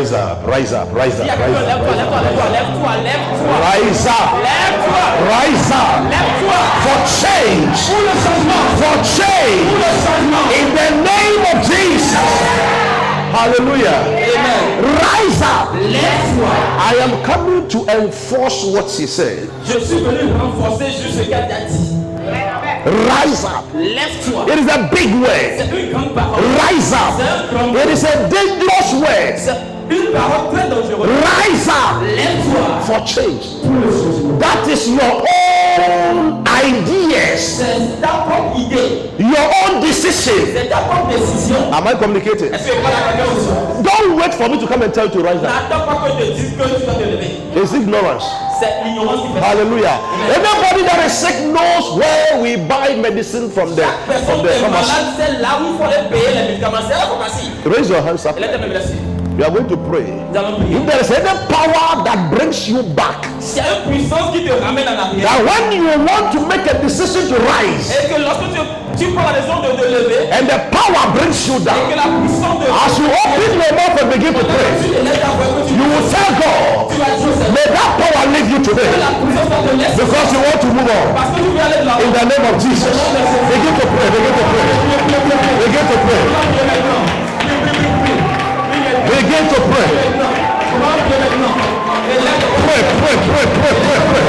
rise up, rise up, rise up, rise up, rise up, rise up for change, in the name of Jesus. Hallelujah. Amen. Rise up. I am coming to enforce what he said. Je suis venu renforcer juste ce qu'elle a dit. Rise up. Lève-toi. It is a big word. C'est une grande parole. Rise up. It is a dangerous word. C'est une parole très dangereuse. Rise up. Lève-toi. For change. That is your own ideas. C'est ta propre idée. Your own decision. C'est ta propre décision. Am I communicating? Est-ce que tu parles à quelqu'un aussi? Don't wait for me to come and tell you to rise up. N'attends pas que je te dise que tu dois te lever. It's ignorance. C'est l'ignorance qui fait. Hallelujah. Anybody that is sick knows where we buy medicine from the pharmacy. C'est là où il faut aller payer les médicaments. C'est la pharmacie. Raise your hands up. Elle est blessée. We are going to pray. Nous allons prier. If there is any power that brings you back, s'il y a une puissance qui te ramène en arrière, that when you want to make a decision to rise, et que lorsque tu prends la décision de te lever, and the power brings you et down, que la puissance de as you open your mouth and begin to pray, you will tell God, may that power leave you today, because you want to move on. In the name of Jesus, begin to pray, begin to pray, begin to pray. Begin to pray. Pray, pray, pray, pray, pray, pray.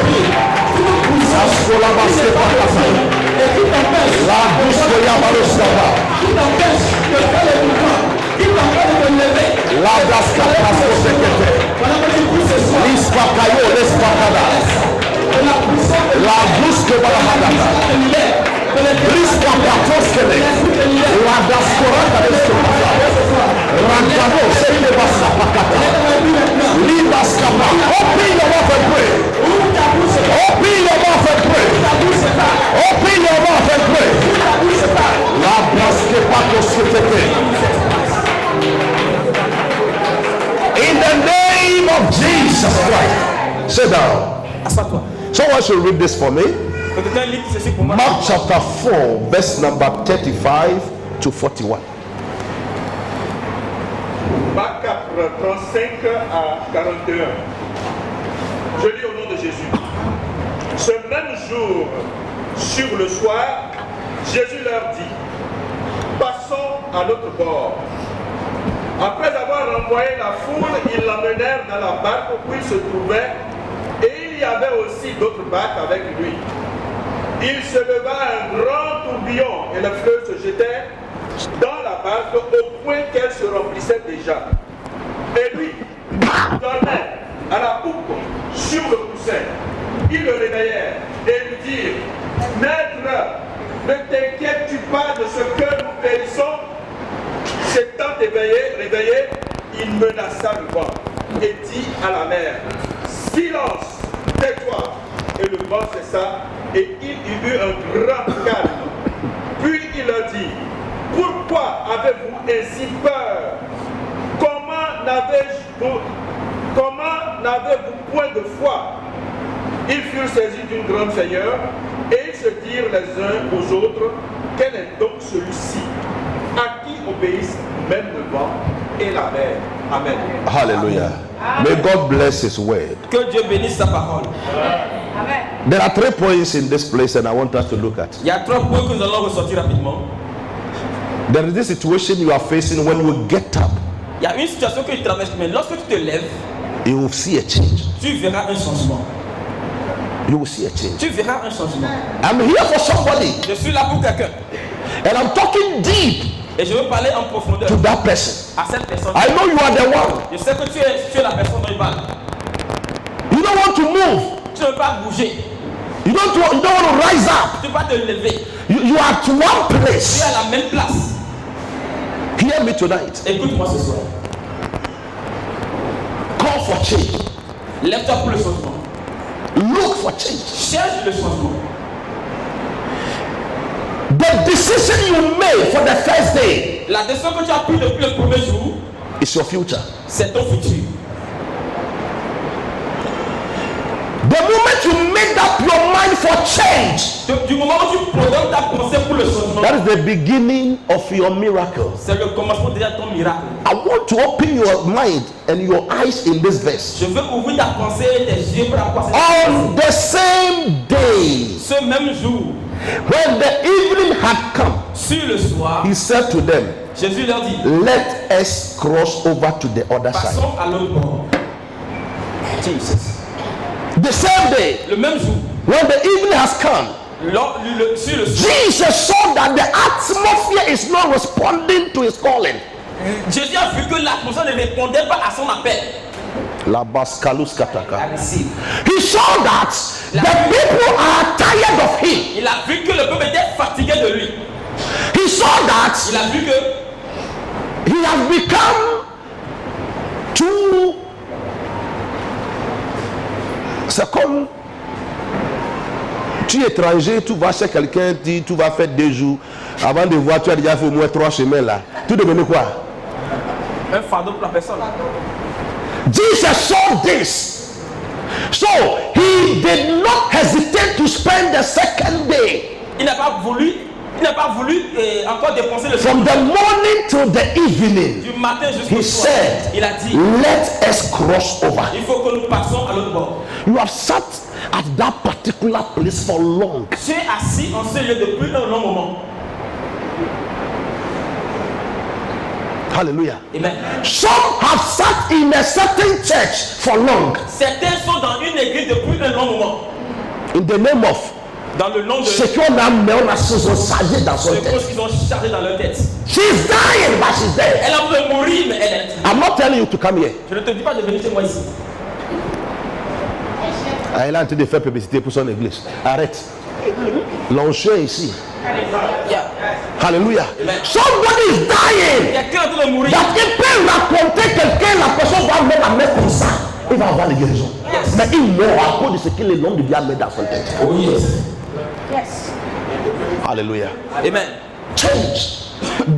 La douce Yabarosaba. La Dascapa Secete. Lispakayo, Lespakada. La douce Barahada. Lispakatoskele. La Dascorata Lespakada. Rangabo, Sele Basapakata. Libaskapa. Open your mouth and pray. Open your mouth and pray. Open your mouth and pray. La Baskepato Suteke. In the name of Jesus Christ. Sit down. Someone should read this for me. Mark chapter 4, verse number 35 to 41. Marc 4, 35 à 41. Je lis au nom de Jésus. Ce même jour, sur le soir, Jésus leur dit, passons à l'autre bord. Après avoir renvoyé la foule, ils l'emmenèrent dans la barque où il se trouvait, et il y avait aussi d'autres barques avec lui. Il se leva un grand tourbillon et le fleuve se jetait dans la barque au point qu'elle se remplissait déjà. Et lui dormait à la poupe sur le coussin. Ils le réveillèrent et lui dirent, Maître, ne t'inquiètes-tu pas de ce que nous périssons? S'étant réveillé, il menaça le vent et dit à la mer, silence, tais-toi. Et le vent cessa et il y eut un grand calme. Puis il leur dit, pourquoi avez-vous ainsi peur? Comment n'avez-vous point de foi? Ils furent saisis d'une grande frayeur et ils se dirent les uns aux autres, quel est donc celui-ci à qui obéissent même le vent et la mer? Amen. Hallelujah. May God bless his word. Que Dieu bénisse sa parole. Amen. There are 3 points in this place and I want us to look at. Il y a 3 points que nous allons ressortir rapidement. There is this situation you are facing when you get up. Il y a une situation que tu traverses, mais lorsque tu te lèves, You will see a change. tu verras un changement. You will see a change. Tu verras un changement. I'm here for somebody. Je suis là pour quelqu'un. And I'm talking deep Et je veux parler en profondeur to that person. à cette personne. I know you are the one. Je sais que tu es la personne dont il parle. You don't want to move. Tu ne veux pas bouger. You don't want to rise up. Tu ne veux pas te lever. You are at one Tu es place. à la même place. Hear me tonight. Écoute-moi ce soir. Call for change. Lève-toi pour le changement. Look for change. Cherche le changement. The decision you made for the first day La décision que tu as prise depuis le premier jour, is your future. c'est ton futur. The moment you make up your mind for change, Du moment où tu programmes ta pensée pour le changement, that is the beginning of your miracle. c'est le commencement déjà de ton miracle. I want to open your mind and your eyes in this verse. Je veux ouvrir ta pensée et tes yeux pour la pensée. On the same day, Ce même jour, when the evening had come, sur le soir, he said to them, Jésus leur dit, let us cross over to the other side. passons à l'autre bord. Jesus. The same day, Le même jour, when the evening has come, sur le soir, Jesus saw that the atmosphere is not responding to his calling. Jésus a vu que l'atmosphère ne répondait pas à son appel. La baskalus kataka. À receive. He saw that the people are tired of him. Il a vu que le peuple était fatigué de lui. He saw that Il a vu que he has become too. C'est comme tu es étranger, tu vas chez quelqu'un, tu vas faire 2 jours. Avant de voir, tu as déjà fait au moins 3 chemins là. Tout devenait quoi? un fardeau pour la personne. Jesus saw this. So he did not hesitate to spend the second day. Il n'a pas voulu encore dépenser le From the morning till the evening, du matin jusqu'au he soir. said, Il a dit, let us cross over. il faut que nous passions à l'autre bord. You have sat at that particular place for long. Tu es assis en ce lieu depuis un long moment. Hallelujah. Amen. Some have sat in a certain church for long. Certains sont dans une église depuis un long moment. In the name of Dans le nom de ce qu'on a mis, on a chargé dans son ceux tête. qui sont chargés dans leur tête. She's dying, but she's dead. Elle a voulu mourir, mais elle est. I'm not telling you to come here. Je ne te dis pas de venir chez moi ici. Elle est en train de faire publicité pour son église. Arrête. L'enchant ici. Yeah. Hallelujah. Amen. Somebody is Il y dying. a quelqu'un en train de mourir. That il peut raconter quelqu'un, la personne va mettre la main comme ça. Il va avoir les guérisons. Yes. Mais il meurt à cause de ce que le nom de Dieu a mis dans son tête. Oh yes. Yes. Hallelujah. Amen. Change.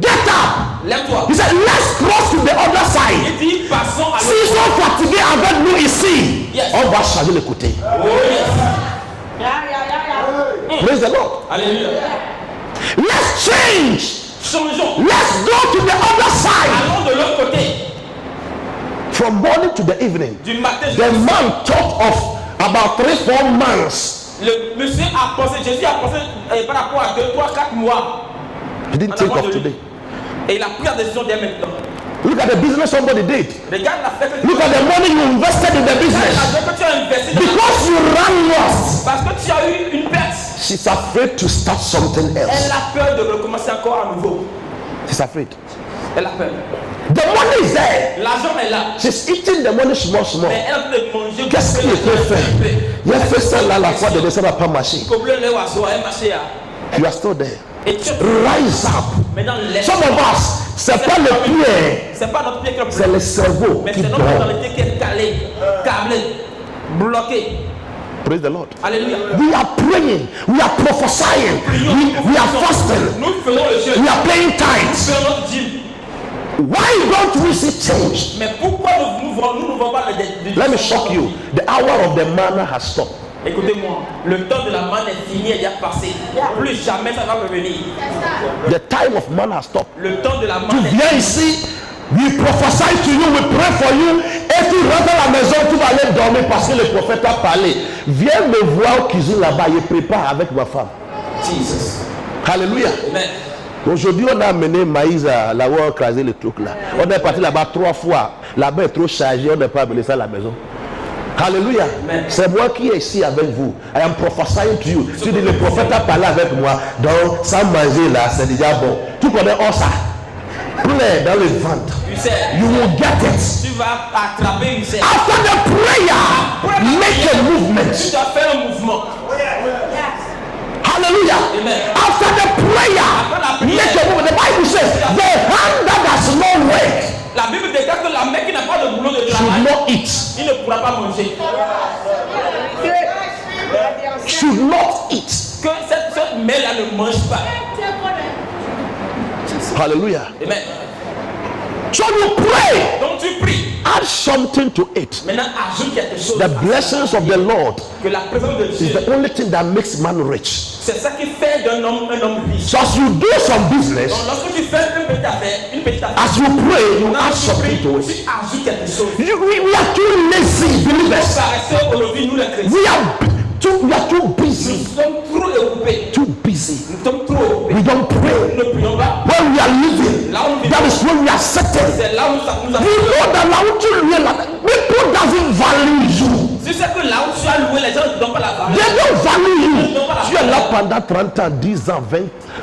Get up. Lève-toi. He said, let's cross to the other side. Il dit, passons à S'ils l'autre bord. sont fatigués avec nous ici, Yes. on va changer le côté. Oh yes. Praise the Lord. Alléluia. Let's change. Changeons. Let's go to the other side. Allons de l'autre côté. From morning to the evening. Du matin The jusqu'au soir. man thought of about 3-4 months. Le monsieur a pensé, Jésus a pensé par rapport à 2, 3, 4 mois. He didn't en think avant of de lui. today. Et il a pris la décision dès maintenant. Look at the business somebody did. Regarde la fête que tu Look at the money you invested in the business. l'argent que tu as investi dans Because you ran lost. parce que tu as eu une perte. She's afraid to start something else. Elle a peur de recommencer encore à nouveau. She's afraid. Elle a peur. The money is there. L'argent est là. She's eating the money small, small. Mais elle a envie de manger. Qu'est-ce qu'il peut faire? Il a fait ça là, la fois de ça n'a pas marché. Comme le lait oiseau, elle marchait. You are still there. Et tu Rise up. maintenant lève. Some of us, c'est pas le pied, C'est pas notre pied qui est c'est le cerveau mais qui c'est notre dort. mentalité qui est calée, câblée, bloquée. Praise the Lord. Alléluia. We are praying. We are prophesying. We are fasting. Nous faisons le jeûne. We are paying Nous tithes. faisons notre dîme. Why don't we see change? Mais pourquoi nous ne voyons pas le Let me shock you. The hour of the manna has stopped. Écoutez-moi, le temps de la manne est fini, il est déjà passé. Plus jamais ça va revenir. The time of manna has stopped. Le temps de la Tu manne est viens ici, we prophesy to you, we pray for you. Et tu rentres à la maison, tu vas aller dormir parce que le prophète a parlé. Viens me voir au cuisine là-bas, je prépare avec ma femme. Jesus. Alléluia. Amen. Aujourd'hui, on a amené maïs à là où on a écrasé le truc là. On est parti là-bas 3 fois. Là-bas est trop chargé, on n'a pas amené ça à la maison. Alléluia. C'est moi qui est ici avec vous. I am prophesying to you. Tu dis, le prophète a parlé avec moi. Donc, sans manger là, c'est déjà bon. Tu connais ça. Plein dans le ventre. Tu sais, You will get it. tu vas attraper une serre. After the prayer, make a movement. Tu dois faire un mouvement. Hallelujah. Amen. After the prayer, make a movement. The Bible says, the hand that does not work La Bible déclare que la main qui n'a pas de boulot de should travail, not eat. il ne pourra pas manger. Should not eat. Que cette main-là ne mange pas. Hallelujah. Amen. So you pray. Donc tu pries. Add something to it. Maintenant ajoute quelque chose. The blessings of the Lord Que la présence de is Dieu. the only thing that makes man rich. C'est ça qui fait d'un homme un homme riche. So as you do some business, Donc lorsque tu fais une petite affaire, as you pray, you maintenant, add tu something pries, to it. tu ajoutes quelque chose. We are too lazy believers. Paresseux aujourd'hui, nous les chrétiens. We are too Nous busy. sommes trop occupés. Too busy. Nous sommes trop occupés. We don't pray. Nous ne prions pas. When we are living, Là où nous that vivons, is when we are settled. c'est là où nous You know that là où tu realize, people doesn't value you. Tu sais que là où tu as loué, les gens ne te donnent pas la valeur. They don't value you. Tu es là pendant 30 ans, 10 ans, 20.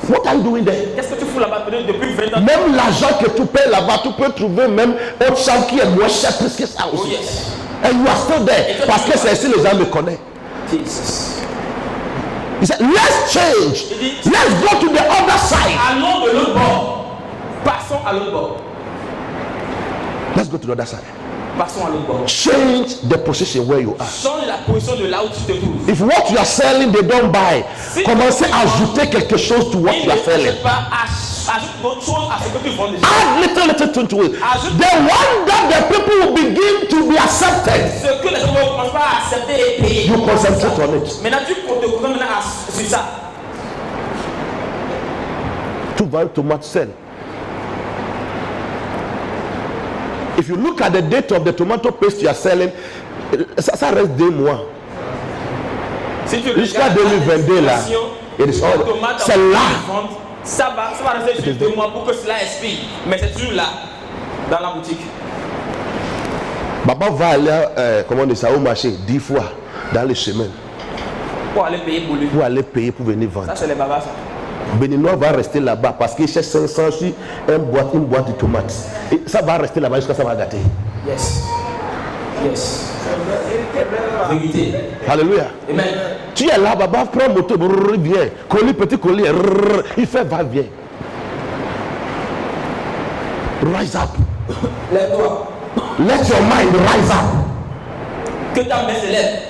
What are you doing there? Qu'est-ce que tu fous là-bas depuis 20 ans? Même l'argent que tu payes là-bas, tu peux trouver même autre chose qui est moins cher plus que ça aussi. Oh yes. And you are still there. Parce que c'est ici les gens me connaissent. Jesus. He said, let's change. Let's go to the other side. Allons de l'autre bord. Passons à l'autre bord. Let's go to the other side. Passons à l'autre bord. Change the position where you are. Change la position de là où tu te trouves. If what you are selling, they don't buy, commencez à ajouter quelque chose to what Il you are ne selling. t'achète pas, ajoute d'autres choses à ce que tu vends déjà. Add little thing to it. The one that the people will begin to be accepted. Ce que les gens vont commencer à accepter et payer. You concentrate on it. Maintenant, tu te concentres maintenant sur ça. Tu vas tomate sell. If you look at the date of the tomato paste you are selling, ça reste 2 mois. Si tu Jusqu'à regardes 2022 là, it is all. C'est là. Ça va rester juste 2 mois pour que cela expire. Mais c'est toujours là, dans la boutique. Papa va aller, comment on dit ça, au marché 10 fois dans les semaines Pour aller payer pour lui. pour aller payer pour venir vendre. Ça, c'est les babas, ça. Béninois va rester là-bas parce qu'il cherche 500 sur une boîte de tomates. Et ça va rester là-bas jusqu'à ça va gâter. Yes. Yes. Vérité. Alléluia. Amen. Tu es là, Baba, prends moto, brrr, viens. Colis, petit colis, brrr, il fait va-viens. Rise up. Lève-toi. Let your mind rise up. Que ta main s'élève.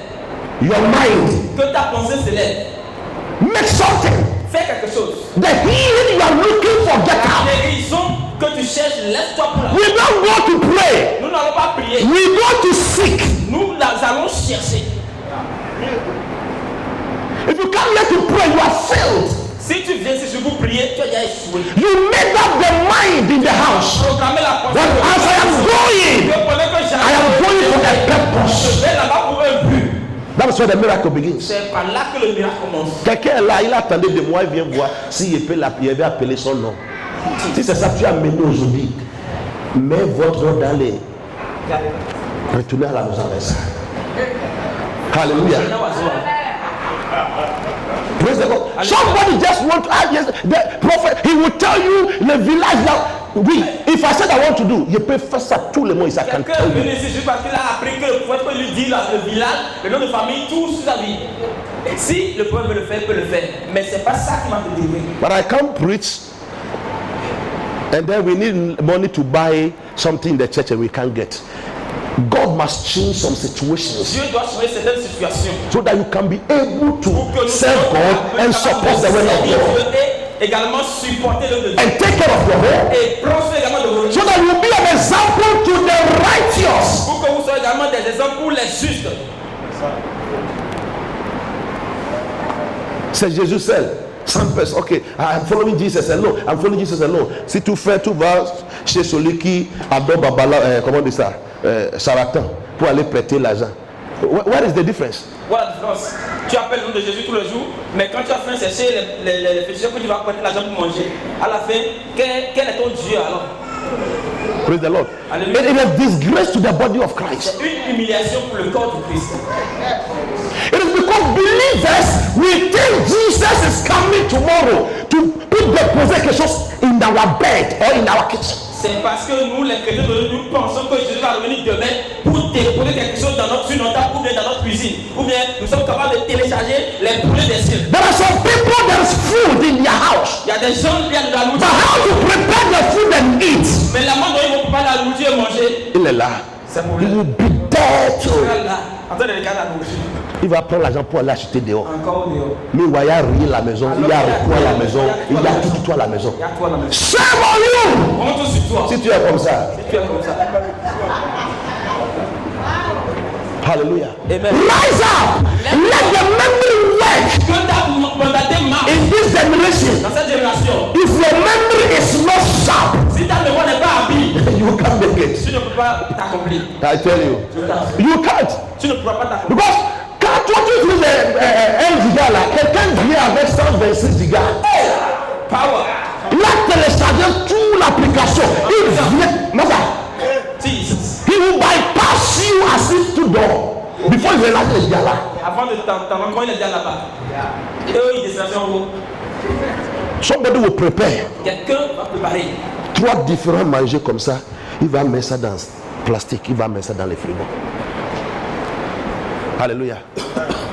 Your mind. Que ta pensée s'élève. Make something. Fais quelque chose. The healing you are looking for, get La out. guérison que tu cherches, lève-toi pour la. We don't go to pray. Nous n'allons pas prier. We go to seek. Nous allons chercher. If you come here to pray, you are failed. Si tu viens ici pour prier, tu as déjà échoué. You made up the mind in the house. Programmer la pensée. That as I am going, I am going for a Je purpose. vais là-bas pour un but. That is where the miracle begins. C'est par là que le miracle commence. Quelqu'un est là, il attendait de moi, il vient voir s'il peut il avait appelé son nom. Si c'est ça que tu as mené aujourd'hui, mets votre nom dans les. Retournez à la maison avec ça. Hallelujah. Praise the Lord. Somebody just want to ask, yes, the prophet, he will tell you the village now. Oui, if I said I want to do, you peut faire ça tous les mois, il s'accante. Quelqu'un est venu ici juste parce qu'il a appris que le prophète peut lui dire le village, le nom de famille, tout sur sa vie. Si le prophète veut le faire, il peut le faire. Mais c'est pas ça qui va te délivrer. But I can't preach, and then we need money to buy something in the church and we can't get. God must change some situations Dieu doit changer certaines situations. so that you can be able to Pour que nous serve God and support the will of God et également supporter le de Dieu. and take care of your home Et prendre soin également de vos so that you be an example to the righteous. pour que vous soyez également des exemples pour les justes. C'est Jésus seul. 100 personnes. Ok, I'm following Jesus alone. I'm following Jesus alone. Si tu fais, tu vas chez celui qui adore Babala, comment on dit ça, charlatan, pour aller prêter l'argent. What is the difference? Voilà la différence. Tu appelles le nom de Jésus tous les jours, mais quand tu as faim, c'est chez les féticheurs que tu vas prêter l'argent pour manger. À la fin, quel est ton Dieu alors? Praise the Lord. Hallelujah. It is a disgrace to the body of Christ. C'est une humiliation pour le corps du Christ. It is because believers, we think Jesus is coming tomorrow to put deposit quelque chose in our bed or in our kitchen. C'est parce que nous, les chrétiens, nous pensons que Jésus va revenir demain pour déposer quelque chose dans sur notre table ou bien dans notre cuisine. Ou bien nous sommes capables de télécharger les poulets des cieux. There are some people, there is food in their house. Il y a des gens qui ont de la But nourriture. how to prepare the food and eat? Mais la manière dont ils vont préparer la nourriture et manger, Il est là. He will be there Tu too. seras là, en train de regarder la nourriture. Il va prendre l'argent pour aller acheter dehors. Encore dehors. Mais il y a rien à la maison, il y a recours à la maison, il y a tout toi à la maison. Il y a toi à la maison. Shame on you! Honte sur toi. Si tu es comme ça. Si tu es comme ça. Hallelujah. Amen. Rise up! Let the memory work Que ta mandaté marche in this generation. dans cette génération. If your memory is not sharp, Si ta mémoire n'est pas habile, you can't make it. tu ne peux pas t'accomplir. I tell you. You can't. Tu ne pourras pas t'accomplir. Because quand toi tu utilises un giga là, quelqu'un vient avec 126 gigas. Power. Il a téléchargé toute l'application. Il vient. Masa, Jesus. he will bypass you as if to door. Before you realize the giga là. Avant de t'en rendre, il est déjà là-bas. Et eux, ils descendent en haut. Somebody will prepare Quelqu'un va préparer. 3 différents manger comme ça. Il va mettre ça dans plastique. Il va mettre ça dans les frigos. Alléluia.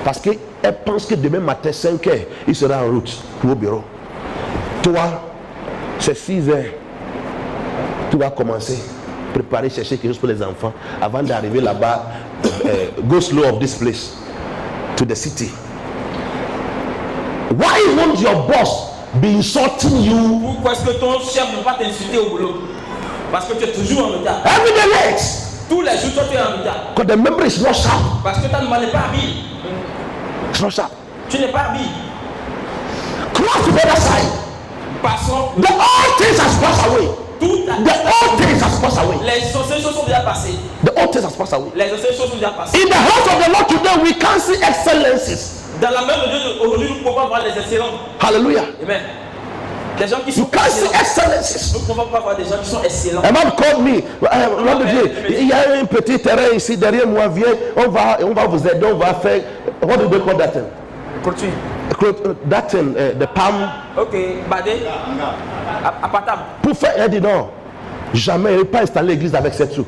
Parce qu'elle pense que demain matin, 5 heures, il sera en route pour au bureau. Toi, c'est 6 heures. Tu vas commencer à préparer, chercher quelque chose pour les enfants. Avant d'arriver là-bas, go slow of this place to the city. Why won't your boss be insulting you? Pourquoi est-ce que ton chef ne va pas t'insulter au boulot? Parce que tu es toujours en retard. Every day late. Tous les jours, toi, tu es en retard. Because the memory is not sharp. Parce que ta mémoire n'est pas habile. It's not sharp. Tu n'es pas habile. Cross to the other side. Passons. The old things has passed away. Tout The old things has passed away. les anciennes choses sont déjà passées. The old things has passed away. Les anciennes choses sont déjà passées. In the house of the Lord today, we can see excellences. Dans la main de Dieu, aujourd'hui, nous pouvons voir les excellents. Hallelujah. Amen. Des gens qui You sont can see excellents. excellences. Nous pouvons pas voir des gens qui sont excellents. Un homme called me. L'homme de Dieu, il y a un petit terrain ici derrière moi. Viens, on va vous aider. On va faire. What do they call that thing? Continue. That thing, the palm. Ok, Badé. Apatam. Pour faire, elle dit non. Jamais, il ne pas installer l'église avec cette truc.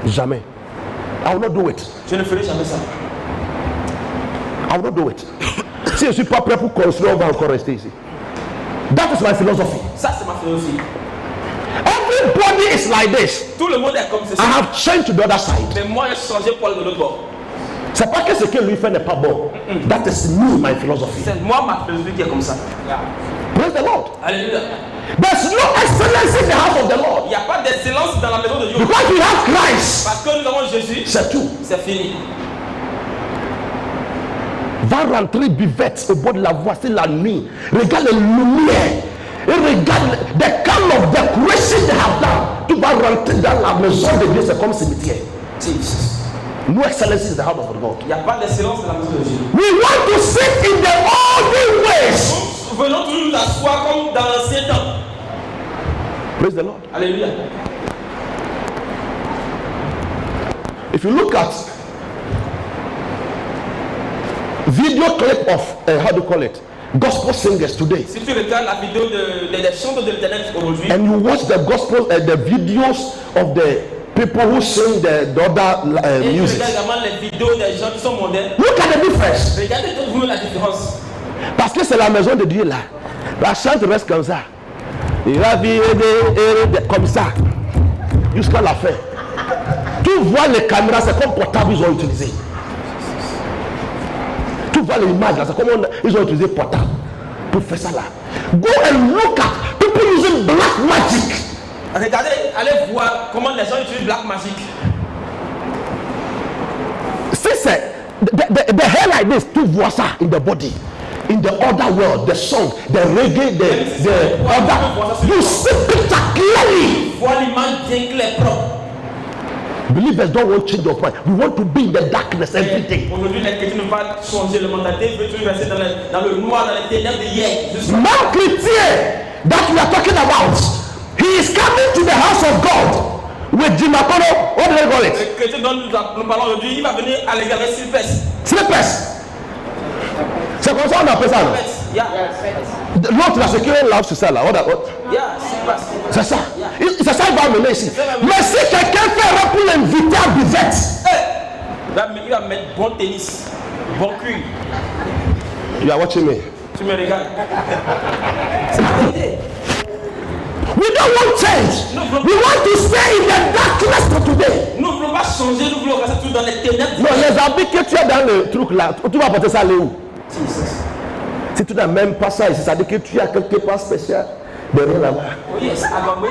Jamais. I will not do it. Je ne ferai jamais ça. I will not do it. Si je ne suis pas prêt pour construire, on va encore rester ici. That is my philosophy. Ça, c'est ma philosophie. Everybody is like this. Tout le monde est comme ceci. I have changed to the other side. Mais moi, j'ai changé pour aller de l'autre bord. C'est pas que ce que lui fait n'est pas bon. That is me, my philosophy. C'est moi, ma philosophie qui est comme ça. Praise the Lord. Alléluia. There's no excellence in the house of the Lord. Il n'y a pas d'excellence dans la maison de Dieu. Because we have Christ. Parce que nous avons Jésus, C'est tout. c'est fini. Va rentrer buvette au bord de la voie, c'est la nuit. Regarde les lumières. Et regarde the kind of decoration they have done. Tu vas rentrer dans la maison de Dieu, c'est comme cimetière. Jesus. No excellence in the house of God. Il n'y a pas d'excellence dans la maison de Dieu. We want to sit in the olden ways. Nous venons toujours nous asseoir comme dans l'ancien temps. Praise the Lord. Alléluia. If you look at video clip of how do you call it, gospel singers today, Si tu regardes la vidéo des chants de l'Éternel aujourd'hui, and you watch the gospel, the videos of the people who sing the other et tu music, regardes également les vidéos des gens qui sont mondains, look at the difference. regardez vous la différence. Parce que c'est la maison de Dieu là. La chante reste comme ça. Il va vivre comme ça jusqu'à la fin. Tu vois les caméras, c'est comme portable ils ont utilisé. Tu vois les images là, c'est comme ils ont utilisé portable pour faire ça là. Go and look at people using black magic. Regardez, allez voir comment les gens utilisent Black Magic. Si c'est the hair like this, tu vois ça in the body. In the other world, the song, the reggae, the other, you see picture clearly. Vois l'image bien claire, propre. Believers don't want to change your point. We want to be in the darkness every day. Aujourd'hui, les chrétiens ne vont pas changer le mentalité, veut toujours rester dans le noir, dans les ténèbres de hier. Man chrétien that we are talking about, he is coming to the house of God with Jim Akono. What do they call it? Le chrétien dont nous parlons aujourd'hui, il va venir à l'église avec Sylvestre. Slippers. C'est comme ça on appelle ça. Yeah. L'autre là, c'est qui est là, c'est ça là. Yeah, Sylvestre. C'est ça. C'est ça il va amener ici. Mais si quelqu'un fait un pour l'inviter à buvette, Il va mettre bon tennis, bon cuir. you are watching me. Tu me regardes. C'est la vérité. We don't want change. We want to stay in the darkness for today. Nous ne voulons pas changer, nous voulons rester tout dans les ténèbres. Non, les habits que tu as dans le truc là, tu vas porter ça aller où? Si tu n'as même pas ça ici, ça veut dire que tu as quelque part spécial derrière là-bas. Oui, c'est Agogwe.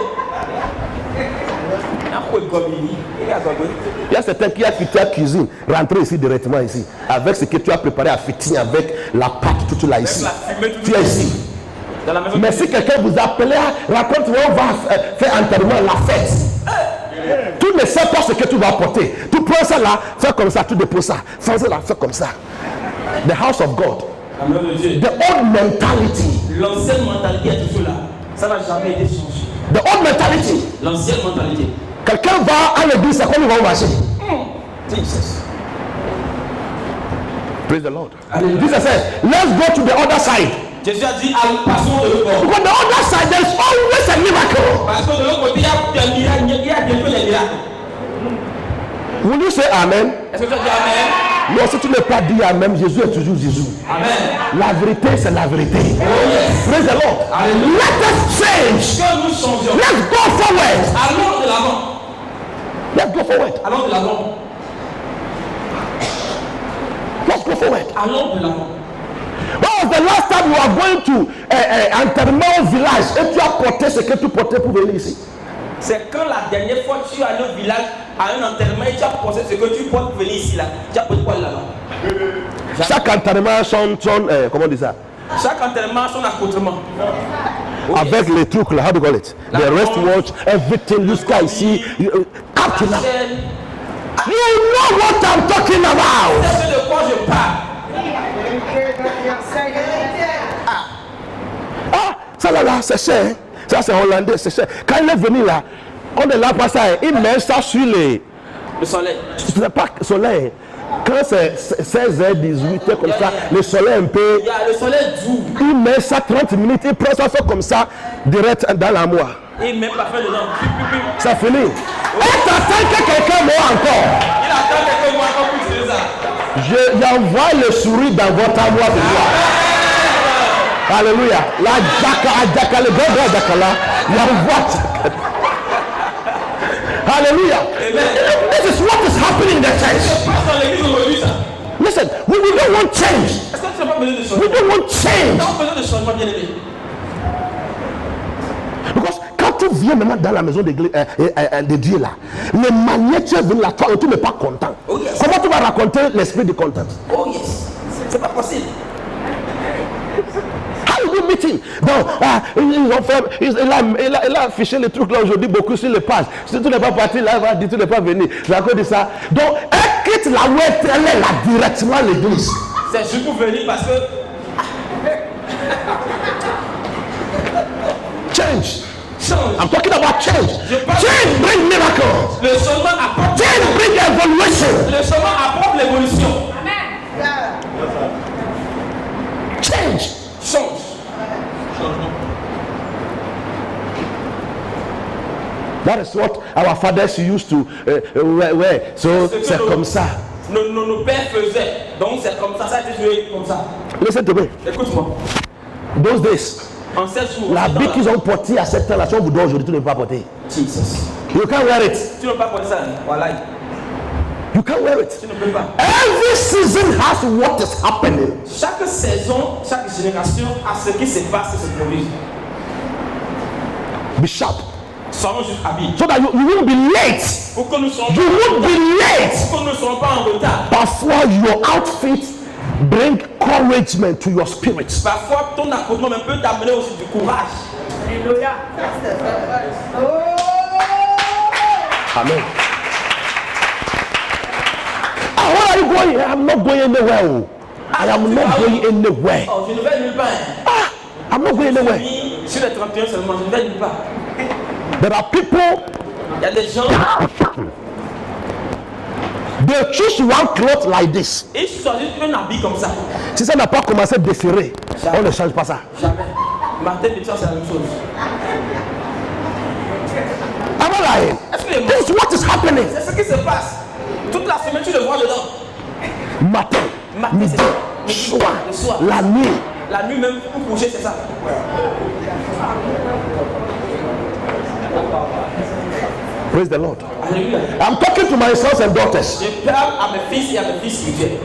Il y a certains qui a quitté la cuisine, rentré ici directement ici, avec ce que tu as préparé à fêter, avec la pâte, tout là ici. Tu es ici. Mais si quelqu'un vous appelait, raconte-moi, on va faire enterrement, la fête. Tu ne sais pas ce que tu vas apporter. Tu prends ça là, fais comme ça, tu déposes ça. Fais ça là, fais comme ça. The house of God. The old mentality. L'ancienne mentalité est toujours là. Ça n'a jamais été changé. The old mentality. L'ancienne mentalité. Quelqu'un va à l'église, c'est comme il va au marché. Jesus. Praise the Lord. Jesus said, let's go to the other side. Jésus a dit, passons de l'autre bord. Because the other side, there is always a miracle. Parce que de l'autre côté, il y a des miracles, il y a des miracles. Will you say Amen? Est-ce que tu as dit Amen? Non, si tu n'as pas dit Amen, Jésus est toujours Jésus. Amen. La vérité, c'est la vérité. Oh yes. Praise the Lord. Hallelujah. Let us change. Que nous changeons. Let's go forward. Allons de l'avant. Let's go forward. Allons de l'avant. Let's go forward. Allons de l'avant. When was the last time you are going to enterrement au village et tu as porté ce que tu portais pour venir ici? C'est quand la dernière fois tu es allé au village à un enterrement et tu as porté ce que tu portes pour venir ici là. Tu as porté quoi là-bas? Chaque enterrement son comment on dit ça? Chaque enterrement son accoutrement. Avec les trucs là, how do you call it? The wristwatch, everything jusqu'à ici. Up to now. You know what I'm talking about. C'est de quoi je parle. Ah, ça là, c'est cher. Hein? Ça c'est hollandais, c'est cher. Quand il est venu là, on est là pas ça, il met ça sur les... Le soleil. C'est pas soleil. Quand c'est 16h, 18h comme ça, le soleil un peu... Il y a le soleil doux. Il met ça 30 minutes, il prend ça fait comme ça, direct dans la moire. Il met pas fait dedans. Ça finit. Et t'attends que quelqu'un meurt encore. Il attend quelqu'un meurt encore pour dire ça. J'envoie le sourire dans votre amour de toi. Alléluia. La Jaka, le grand Jaka là, j'envoie. Alléluia. This is what is happening in the church. Listen, we don't want change. Est-ce que tu n'as pas besoin de changement? We don't want change. Tu n'as pas besoin de changement, bien aimé. Because quand tu viens maintenant dans la maison de Dieu là, les manières tu es venu là, toi, tu n'es pas content. Oh yes. Comment tu vas raconter l'esprit de content? Oh yes. C'est pas possible. How you do meeting? Donc, ils ont fait, il a affiché les trucs là aujourd'hui beaucoup sur les pages. Si tu n'es pas parti là, il va dire tu n'es pas venu. C'est à cause de ça. Donc, elle quitte la web, elle est là directement à l'église. C'est juste pour venir parce que. Change. Change. I'm talking about change. Change bring miracles. Le changement apporte. Change bring evolution. Le changement apporte l'évolution. Change. Change. That is what our fathers used to wear. So c'est comme ça. Nos pères faisaient. Donc c'est comme ça. Ça a été joué comme ça. Listen to me. Écoute-moi. Those days. En 7 jours. La bille qu'ils ont portée à cette relation, vous doit aujourd'hui, tu ne peux pas porter. Jesus. You can't wear it. Tu ne peux pas porter ça. Voilà. You can't wear it. Tu ne peux pas. Every season has what is happening. Chaque saison, chaque génération a ce qui se passe et se produit. Be sharp. Soyons juste habillés. So that you won't be late. Pour que nous soyons You won't be late. pour que nous ne soyons pas en retard. Parfois, your outfit bring encouragement to your spirit. Parfois, ton accoutrement peut t'amener aussi du courage. Alléluia. Amen. Where are you going? I'm not going anywhere. I am not going anywhere. Oh, je ne vais nulle part. I'm not going anywhere. Sur les 31 seulement, je ne vais nulle part. There are people, Il y a des gens, they choose one cloth like this. ils choisissent un habit comme ça. Si ça n'a pas commencé à déchirer, on ne change pas ça. Jamais. Martin de Tian, c'est la même chose. Am I lying? Est-ce que les This is what is happening. c'est ce qui se passe. Toute la semaine, tu le vois dedans. Matin, midi, soir, le soir. la nuit. La nuit même, pour coucher, c'est ça. Praise the Lord. Alléluia. I'm talking to my sons and daughters. Je parle à mes fils et à mes filles spirituels.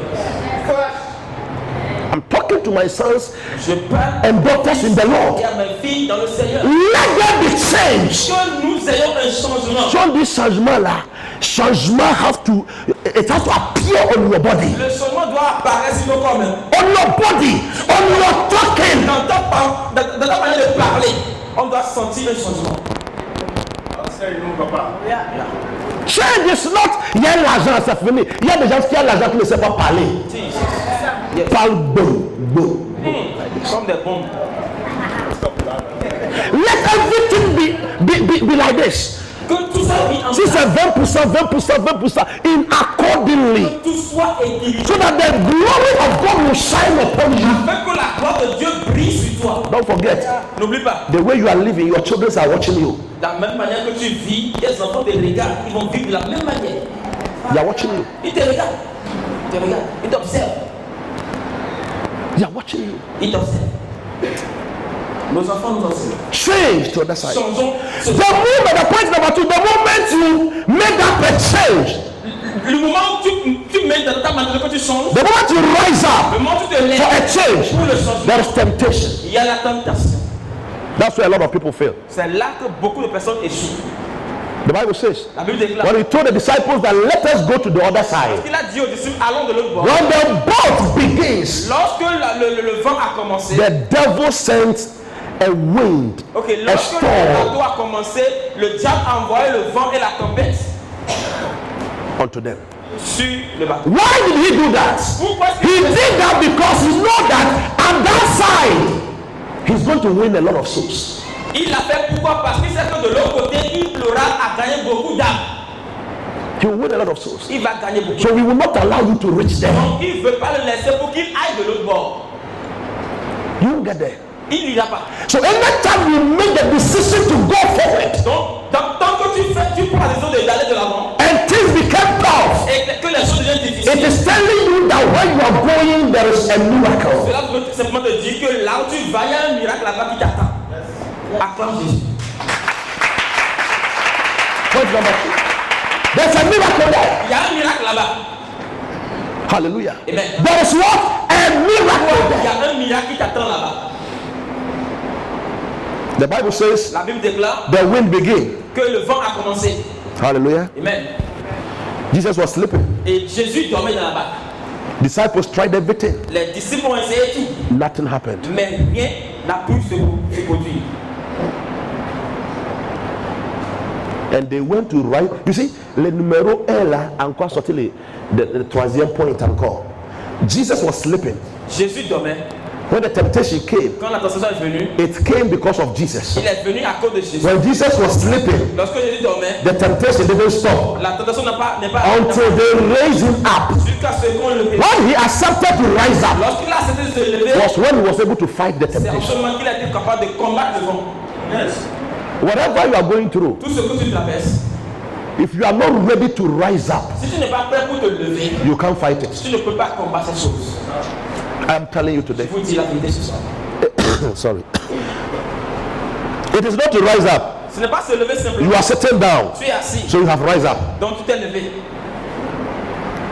I'm talking to my sons Je parle and daughters in the Lord. et à mes filles dans le Seigneur. Let there be change. Que nous ayons un changement. Change this changement là. Changement it has to appear on your body. Le changement doit apparaître sur nos corps même. On your body. On your talking. Dans ta manière de parler, on doit sentir un changement. Change is not, il y a l'argent, ça finit. Il y a des gens qui ont l'argent qui ne savent pas parler. Yes. Parle bon. Comme des bombes. Let everything be like this. Que tout ça vit en Si c'est 20%, in accordingly. que tout soit équilibré. So that the glory of God will shine upon you. Afin que la gloire de Dieu brille sur toi. Don't forget, N'oublie pas, the way you are living, your children are watching you. de la même manière que tu vis, tes enfants te regardent, ils vont vivre de la même manière. They are watching you. Ils te regardent. Ils te regardent. Ils t'observent. They are watching you. Ils t'observent. Nos enfants nous observent. Change to the other side. Changeons. The moment, the point number 2, the moment you make that a change, Le moment où tu mets dans ta manière que tu changes, the moment you rise up le moment où tu te lèves for a change, pour le changement, there is temptation. il y a la tentation. That's where a lot of people fail. C'est là que beaucoup de personnes échouent. The Bible says, La Bible déclare. when he told the disciples that let us go to the other side, Il a dit aux disciples, allons de l'autre bord. when the boat begins, Lorsque le vent a commencé, the devil sent a wind, ok, a lorsque le storm bateau a commencé, le diable a envoyé le vent et la tempête unto them. sur le bateau. Why did he do that? Pourquoi est-ce He qu'il fait ça? did that because he know that on that side, he's going to win a lot of souls. Il l'a fait pourquoi? Parce qu'il sait que de l'autre côté, il aura à gagner beaucoup d'âmes. He will win a lot of souls. Il va gagner beaucoup. So we will not allow you to reach there. Donc, il ne veut pas le laisser pour qu'il aille de l'autre bord. You won't get there. Il n'ira pas. So anytime you make the decision to go forward Donc, tant que tu prends la décision d'aller de l'avant and things become tough, et que les choses deviennent it difficiles, is telling you that when you are going, there is a miracle. cela veut simplement te dire que là où tu vas, il y a un miracle là-bas qui t'attend. Acclame Jésus. Point number 2. There's a miracle there. Il y a un miracle là-bas. Hallelujah. Amen. There is what? A miracle Il y there. a un miracle qui t'attend là-bas. The Bible says La Bible déclare the wind began. que le vent a commencé. Hallelujah. Amen. Jesus was sleeping. Et Jésus dormait dans la barque. Disciples tried everything. Les disciples ont essayé tout, Nothing happened. mais rien n'a pu se produire. And they went to write. You see, le numéro 1 là, encore sorti le troisième point encore. Jesus was sleeping. Jésus dormait. When the temptation came, Quand la tentation est venue, it came because of Jesus. il est venu à cause de Jésus. When Jesus was sleeping, Lorsque Jésus dormait, the temptation didn't stop la tentation n'est pas until they raised him up. jusqu'à ce qu'on le réveille. When he accepted to rise up Lorsqu'il a accepté de se lever, was when he was able to fight the c'est en ce temptation. moment qu'il a été capable de combattre le vent. Whatever you are going through, Tout ce que tu traverses, if you are not ready to rise up, si tu n'es pas prêt pour te lever, you can't fight it. tu ne peux pas combattre ces choses. I am telling you Je today. vous dis la vérité ce soir. Sorry. It is not to rise up. Ce n'est pas se lever You simplement. are sitting down, Tu es assis, so you have rise up. donc tu t'es levé.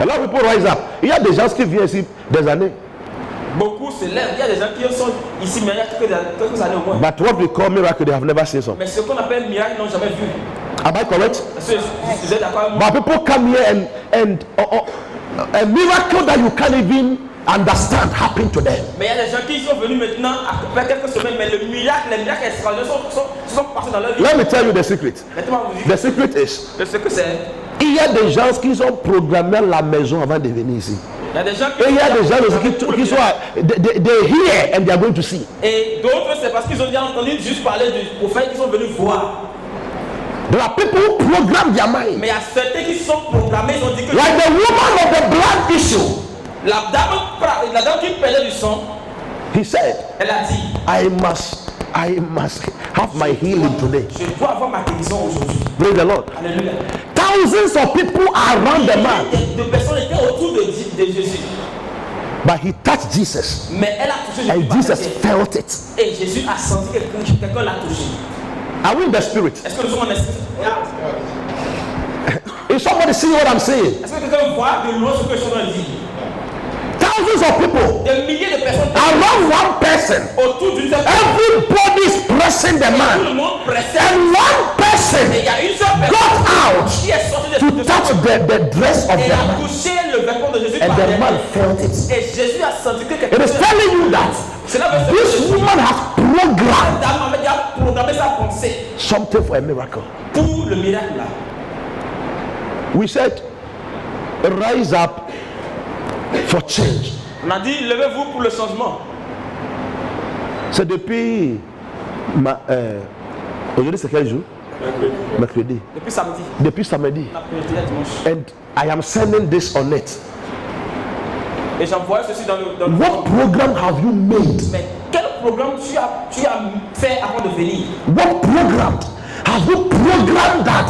A lot of people rise up. Il y a des gens qui viennent ici des années. Beaucoup se lèvent. Il y a des gens qui sont ici, mais il y a quelques années au moins. But what we call miracle, they have never seen some. Mais ce qu'on appelle miracle, ils n'ont jamais vu. Am I correct? Est-ce que vous êtes d'accord avec moi? But people come here and a miracle that you can't even understand happened to them. Mais il y a des gens qui sont venus maintenant après quelques semaines, mais les miracles extraordinaires sont passés dans leur vie. Let me tell you the secret. Laissez-moi vous dire The secret is, ce que c'est. il y a des gens qui ont programmé la maison avant de venir ici. Il y a des gens qui Et il y a des gens aussi qui sont, they hear and they are going to see. et d'autres, c'est parce qu'ils ont déjà entendu juste parler du prophète qu'ils sont venus voir. There are people who program their mind. Mais il y a certains qui sont programmés, ils ont dit que Like the woman of the blood issue. la dame qui perdait du sang, He said, elle a dit, I must have my healing today. je dois avoir ma guérison aujourd'hui. Praise the Lord. Alléluia. Thousands of people are around the man, De personnes étaient autour de Jésus. but he touched Jesus, Mais elle a touché Jésus. and par Jesus terre. felt it. Et Jésus a senti quelqu'un l'a touché. Are we in the spirit? Est-ce que nous sommes en esprit? Is somebody seeing what I'm saying? Est-ce que quelqu'un voit de loin ce que je suis en train de dire? Thousands of people Des milliers de personnes around one person. autour d'une seule personne. Everybody's pressing the Tout man. le monde pressait. And one person Et il y a une seule got personne out qui est sortie to de touch the dress of et the a man. touché le vêtement de Jésus And par the terre. man felt it. Et Jésus a senti que quelque It is chose. telling you that Cela veut dire this que woman has programmed dame avait déjà programmé sa pensée something for a miracle. pour le miracle là. We said, rise up for change. On a dit levez-vous pour le changement. C'est depuis aujourd'hui c'est quel jour? Mercredi. Depuis samedi. Depuis samedi. L'après-midi, dimanche. And I am sending this on it. Et j'envoie ceci dans le What program have you made? Mais quel programme tu as fait avant de venir? What program have you programmed that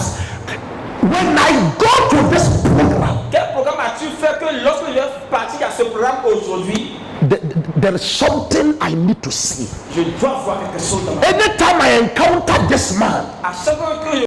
when I go to this program, Quel programme as-tu fait que lorsque je vais partir à ce programme aujourd'hui, there is something I need to see. je dois voir quelque chose dans ma vie. Anytime I encounter this man, À chaque fois que je